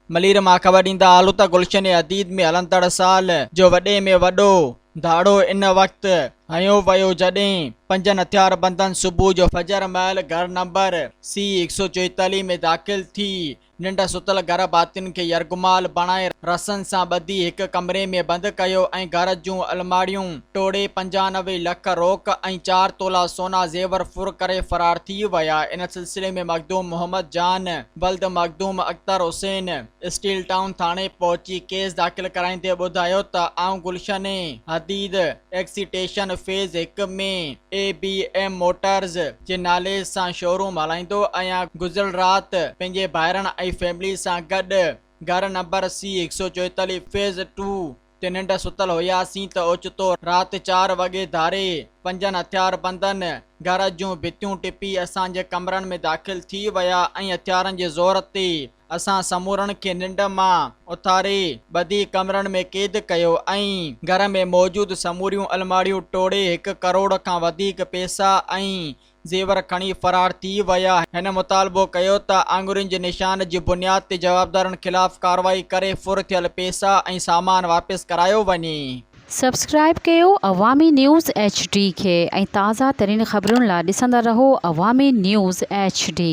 मलीर मां ख़बर ॾींदा आलू त गुलशन अदीद में हलंदड़ साल जो वॾे में वॾो धाड़ो इन वक़्तु हयो वियो जॾहिं 5 हथियारबंदनि सुबुह जो फजर महल घर नंबर C144 में दाख़िल थी निंड सुतल घर भातियुनि खे यरगुमाल बणाए रसनि सां ॿधी हिक कमरे में बंदि कयो ऐं घर जूं अलमारियूं टोड़े 95 लख रोक ऐं 4 तोला सोना ज़ेवर फुर करे फरार थी विया। इन सिलसिले में मखदूम मोहम्मद जान बल्द मखदूम अख्तर हुसैन स्टील टाउन थाणे पहुची केस दाख़िल कराईंदे ॿुधायो त आऊं गुलशन हदीद एक्सीटेशन फेज़ 1 में ABM मोटर्स जे नाले सां शोरूम हलाईंदो आहियां। गुज़िरियल राति पंहिंजे भाइरनि ऐं फैमिली सां गॾु घर नंबर C144 फेज़ 2 ते निंड सुतल हुयासीं त ओचितो राति 4 वॻे धारे 5 हथियारबंदनि घर जूं भितियूं टिपी असांजे कमरनि में दाख़िल थी विया ऐं हथियारनि जे ज़ोर ते असां समूरनि खे निंड मां उथारे ॿधी कमरनि में क़ैद कयो ऐं घर में मौजूदु समूरियूं अलमारियूं टोड़े 1 करोड़ खां वधीक पैसा ऐं ज़ेवर खणी फरार थी विया। हिन मुतालबो कयो त आङुरियुनि जे निशान जी बुनियाद ते जवाबदारनि ख़िलाफ़ कार्रवाई करे फुर थियल पैसा ऐं सामान वापसि करायो वञे। सब्सक्राइब कयो अवामी न्यूज़ HD खे ऐं ताज़ा तरीन ख़बरुनि लाइ ॾिसंदा रहो अवामी न्यूज़ HD।